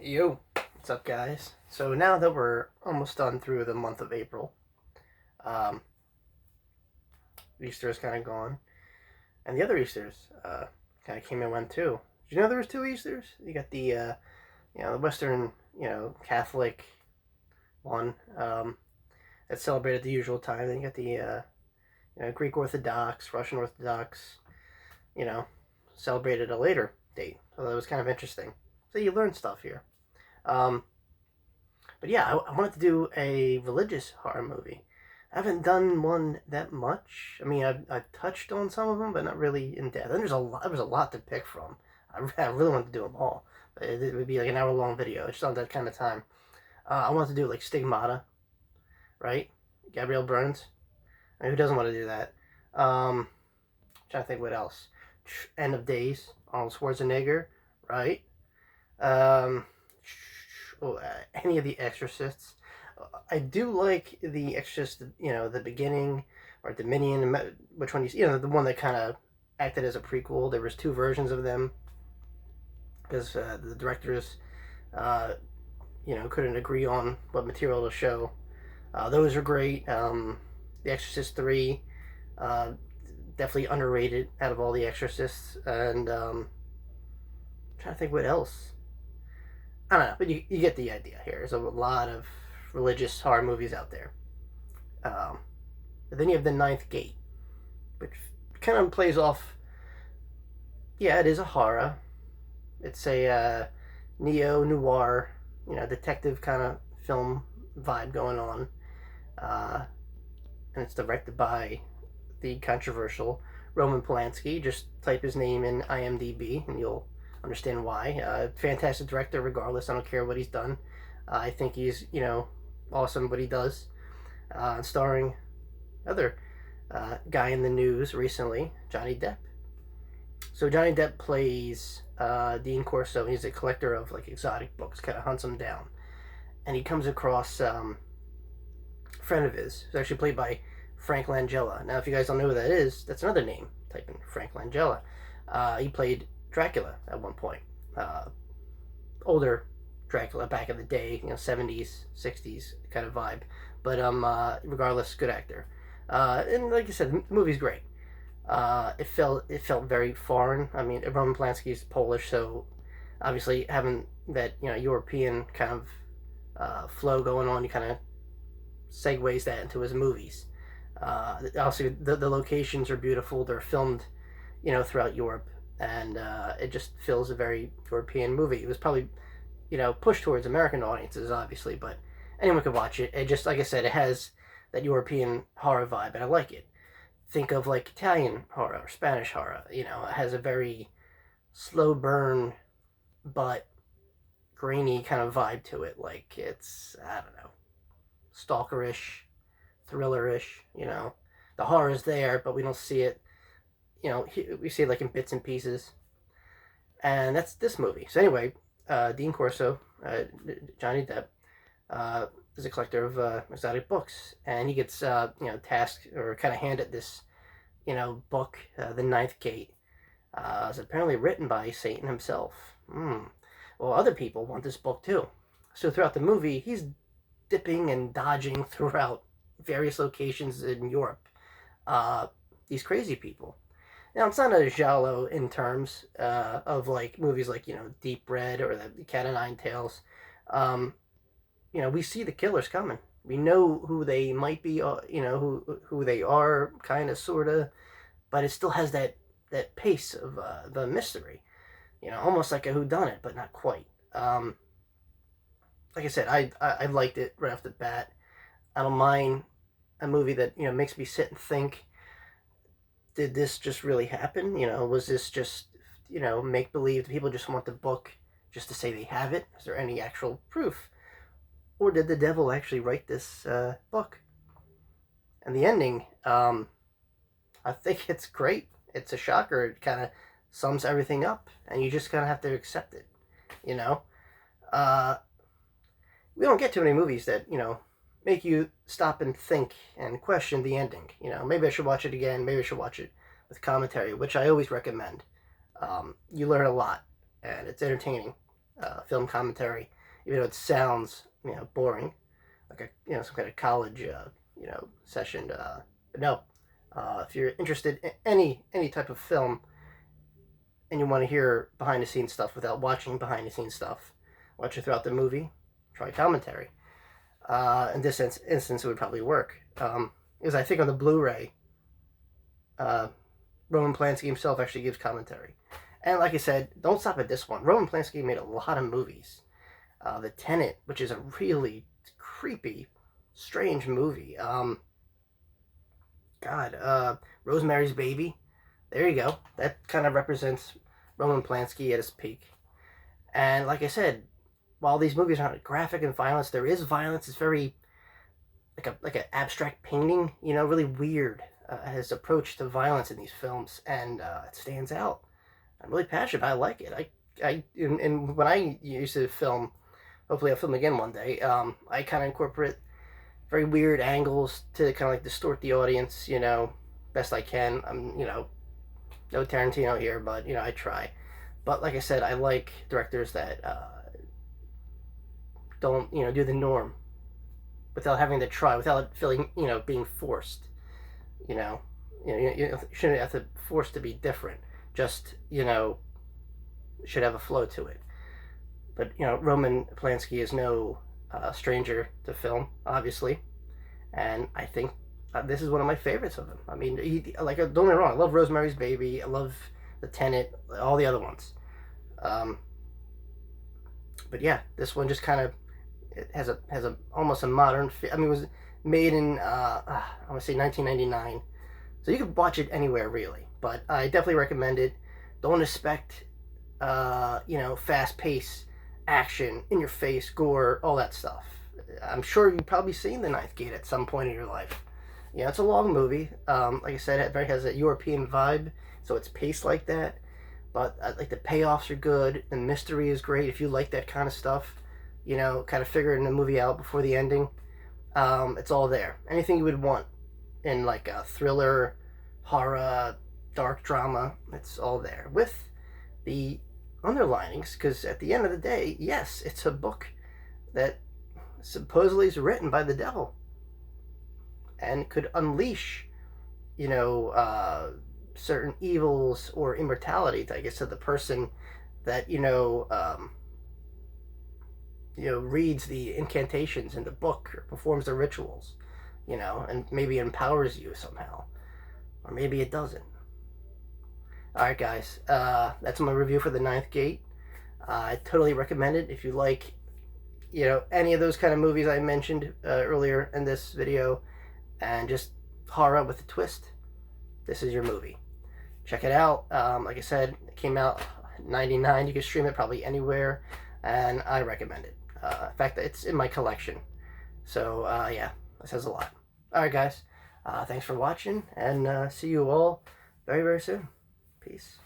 Yo, what's up, guys? So now that we're almost done through the month of April, um, Easter is kind of gone, and the other Easters kind of came and went too. Did you know there was two Easters? You got the Western, Catholic one that celebrated the usual time. Then you got the Greek Orthodox, Russian Orthodox, you know, celebrated a later date. So that was kind of interesting. So you learn stuff here. Um, But yeah, I wanted to do a religious horror movie. I haven't done one that much. I mean, I've touched on some of them, but not really in depth. And there's a lot to pick from. I really wanted to do them all. It would be like an hour long video. It's just not that kind of time. I wanted to do like Stigmata, right? Gabrielle Burns. I mean, who doesn't want to do that? Trying to think what else. End of Days. Arnold Schwarzenegger, right? Um, any of the Exorcists. I do like the Exorcist, the beginning or Dominion. Which one the one that kind of acted as a prequel. There was two versions of them because the directors, uh, couldn't agree on what material to show. Those are great. The Exorcist 3, uh, definitely underrated out of all the Exorcists. And I'm trying to think what else. I don't know, but you get the idea here. There's a lot of religious horror movies out there. Um, but then you have The Ninth Gate, which kind of plays off. Yeah, it is a horror. It's a neo noir, detective kind of film vibe going on, uh, and it's directed by the controversial Roman Polanski. Just type his name in IMDb, and you'll understand why. Fantastic director, regardless. I don't care what he's done. I think he's awesome what he does. Starring other guy in the news recently, Johnny Depp. So Johnny Depp plays Dean Corso. He's a collector of like exotic books. Kind of hunts him down, and he comes across a friend of his, who's actually played by Frank Langella. Now, if you guys don't know who that is, that's another name. Type in Frank Langella. He played Dracula at one point. Older Dracula back in the day, 70s, 60s kind of vibe. But regardless, good actor. And like I said, the movie's great. It felt very foreign. I mean, Roman Polanski's Polish, so obviously having that European kind of flow going on, he kind of segues that into his movies. Also, the locations are beautiful. They're filmed, throughout Europe, and it just feels a very European movie. It was probably, pushed towards American audiences, obviously, but anyone could watch it. It just, like I said, it has that European horror vibe, and I like it. Think of like Italian horror or Spanish horror. It has a very slow burn, but grainy kind of vibe to it. Like it's, I don't know, stalkerish, thrillerish. The horror is there, but we don't see it. We see it like in bits and pieces, and that's this movie. So anyway, Dean Corso, Johnny Depp, is a collector of exotic books, and he gets tasked or kind of handed this book, The Ninth Gate. It's apparently written by Satan himself. Well, other people want this book too. So throughout the movie, he's dipping and dodging throughout various locations in Europe. These crazy people. Now, it's not a giallo in terms of like movies like Deep Red or the Cat o' Nine Tails. We see the killers coming. We know who they might be. Who they are, kind of, sorta, but it still has that pace of the mystery. Almost like a whodunit, but not quite. Like I said, I liked it right off the bat. I don't mind a movie that makes me sit and think. Did this just really happen? Was this just make believe? Do people just want the book just to say they have it? Is there any actual proof? Or did the devil actually write this book? And the ending, I think it's great. It's a shocker. It kind of sums everything up, and you just kind of have to accept it. We don't get too many movies that make you stop and think and question the ending. Maybe I should watch it again. Maybe I should watch it with commentary, which I always recommend. You learn a lot, and it's entertaining. film commentary, even though it sounds boring, like some kind of college session. But no, if you're interested in any type of film and you want to hear behind the scenes stuff without watching behind the scenes stuff, watch it throughout the movie, try commentary. In this instance, it would probably work. Because I think on the Blu-ray, Roman Polanski himself actually gives commentary. And like I said, don't stop at this one. Roman Polanski made a lot of movies. The Tenet, which is a really creepy, strange movie. Rosemary's Baby. There you go. That kind of represents Roman Polanski at his peak. And like I said, while these movies aren't graphic and violence, there is violence. It's very like an abstract painting, really weird. His approach to violence in these films, and it stands out. I'm really passionate about it. I like it. And when I used to film, hopefully I'll film again one day, I kind of incorporate very weird angles to kind of like distort the audience, best I can. I'm, no Tarantino here, but, I try. But like I said, I like directors that don't, do the norm without having to try, without feeling, being forced. You shouldn't have to force to be different. Just, should have a flow to it. But, Roman Polanski is no stranger to film, obviously. And I think this is one of my favorites of him. I mean, don't get me wrong, I love Rosemary's Baby, I love The Tenet, all the other ones. But yeah, this one just kind of has a almost a modern. I mean, it was made in I want to say 1999, so you could watch it anywhere really. But I definitely recommend it. Don't expect fast pace, action, in your face, gore, all that stuff. I'm sure you've probably seen The Ninth Gate at some point in your life. It's a long movie. Like I said, it has a European vibe, so it's paced like that. But like the payoffs are good. The mystery is great. If you like that kind of stuff, kind of figuring the movie out before the ending, it's all there. Anything you would want in like a thriller, horror, dark drama, it's all there. With the underlinings, because at the end of the day, yes, it's a book that supposedly is written by the devil and could unleash, certain evils or immortality, I guess, to the person that reads the incantations in the book or performs the rituals, and maybe empowers you somehow, or maybe it doesn't. All right, guys, that's my review for The Ninth Gate. I totally recommend it if you like, any of those kind of movies I mentioned earlier in this video, and just horror with a twist. This is your movie. Check it out. Like I said, it came out '99. You can stream it probably anywhere, and I recommend it. In fact, it's in my collection. So, yeah, that says a lot. All right, guys. Thanks for watching, and see you all very, very soon. Peace.